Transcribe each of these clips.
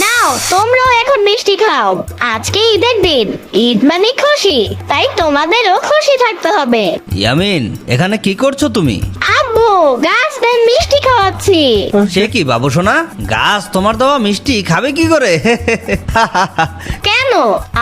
নাও তোমরাও এখন মিষ্টি খাও। আজকে ঈদের দিন, ঈদ মানে খুশি, তাই তোমাদেরও খুশি থাকতে হবে। ইয়ামিন, এখানে কি করছো তুমি? আব্বু গাছদের মিষ্টি খাওয়াচ্ছি। সে কি বাবু সোনা, গাছ তোমার দেওয়া মিষ্টি খাবে কি করে? কেন,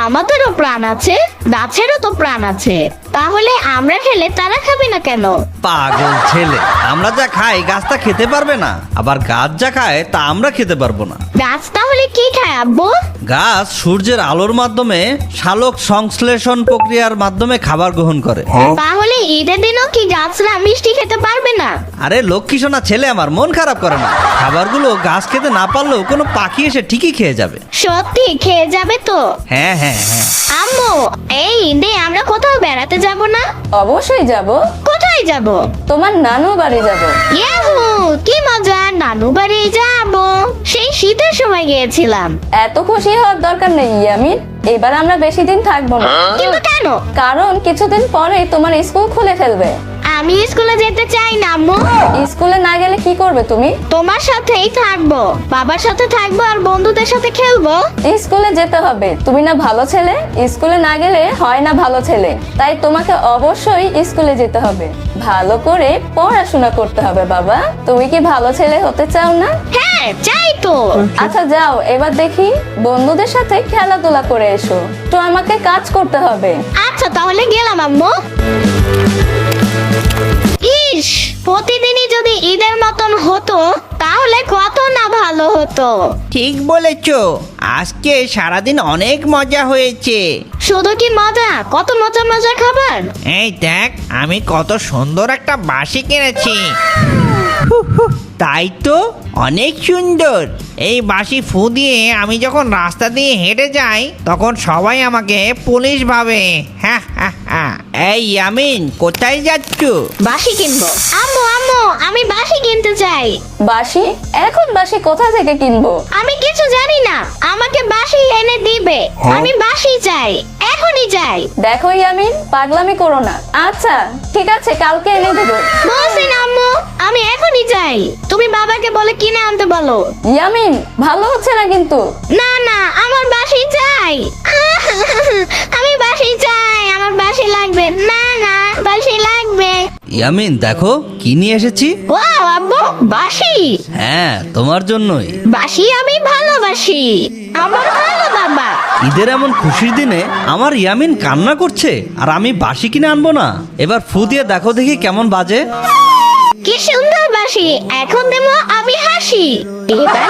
আমাদেরও প্রাণ আছে, গাছেরও তো প্রাণ আছে, তাহলে আমরা খেলে তারা খাবে না কেন? পাগল ছেলে, আমরা যা খাই গাছ তা খেতে পারবে না, আবার গাছ যা খায় তা আমরা খেতে পারবো না। গাছ তাহলে কি খায় আব্বু? গাছ সূর্যের আলোর মাধ্যমে সালোক সংশ্লেষণ প্রক্রিয়ার মাধ্যমে খাবার গ্রহণ করে। তাহলে ঈদের দিনও কি গাছরা মিষ্টি খেতে পারবে না? আরে লক্ষ্মী সোনা ছেলে আমার, মন খারাপ করে না, খাবারগুলো গাছ খেতে না পারলেও কোনো পাখি এসে ঠিকই খেয়ে যাবে। সত্যি খেয়ে যাবে তো? হ্যাঁ হ্যাঁ হ্যাঁ। আম্মু, এই ঈদে আমরা কোথাও বেড়াতে যাব না? অবশ্যই যাব। কোথায় যাব? তোমার নানু বাড়ি যাব। ইয়াহু, কি মজা, নানু বাড়ি যাব। সেই শীতের সময় গিয়েছিলাম। এত খুশি হওয়ার দরকার নেই ইয়ামিন, এবার আমরা বেশি দিন থাকবো না। কিন্তু কেন? কারণ কিছুদিন পরেই তোমার স্কুল খুলে ফেলবে। আমি স্কুলে যেতে চাই না আম্মু। স্কুলে না গেলে কি করবে তুমি? তোমার সাথেই থাকবো, বাবার সাথে থাকবো আর বন্ধুদের সাথে খেলবো। স্কুলে যেতে হবে, তুমি না ভালো ছেলে, স্কুলে না গেলে হয় না ভালো ছেলে, তাই তোমাকে অবশ্যই স্কুলে যেতে হবে, ভালো করে পড়াশোনা করতে হবে। বাবা, তুমি কি ভালো ছেলে হতে চাও না? হ্যাঁ চাই তো। আচ্ছা যাও, এবার দেখি বন্ধুদের সাথে খেলাধুলা করে এসো, তো আমাকে কাজ করতে হবে। আচ্ছা তাহলে গেলাম আম্মু। ইস, প্রতিদিনই যদি ঈদের মতন হতো তাহলে কত না ভালো হতো। ঠিক বলেছো, আজকে সারাদিন অনেক মজা হয়েছে। শুধু কি মজা, কত মজা মজা খাবার। এই দেখ, আমি কত সুন্দর একটা বাঁশি কিনেছি। তাই তো, অনেক সুন্দর। এই বাঁশি ফু দিয়ে আমি যখন রাস্তা দিয়ে হেঁটে যাই তখন সবাই আমাকে পুলিশ ভাবে। হ্যাঁ হ্যাঁ হ্যাঁ। এই ইয়ামিন, কোথায় যাচ্ছ? বাঁশি কিনবো। আম্মু আম্মু, আমি বাঁশি কিনতে চাই। বাঁশি? এখন বাঁশি কোথা থেকে কিনবো? আমি কিছু জানি না, আমাকে বাঁশি এনে দিবে। আমি বাঁশি চাই, এখনই চাই। দেখো ইয়ামিন, পাগলামি করো না। আচ্ছা ঠিক আছে, কালকে এনে দেবো। বলছি না আম্মু, আমি এখনই চাই। তুমি বাবাকে বলে কিনে আনতে বলো। ইয়ামিন, ভালো হচ্ছে না কিন্তু। না না, আমার বাঁশি চাই। আমি বাঁশি চাই, আমার বাঁশি লাগবে। না না, বাঁশি লাগবে। ইয়ামিন দেখো কি নিয়ে এসেছি। ওয়াও আব্বু, বাঁশি। হ্যাঁ তোমার জন্যই। বাঁশি আমি ভালোবাসি, আমার ভালো বাবা। ঈদের এমন খুশির দিনে আমার ইয়ামিন কান্না করছে আর আমি বাঁশি কিনে আনবো না। এবার ফু দিয়ে দেখো দেখি কেমন বাজে। কি সুন্দর বাঁশি, এখন দেবো আমি হাসি। এবার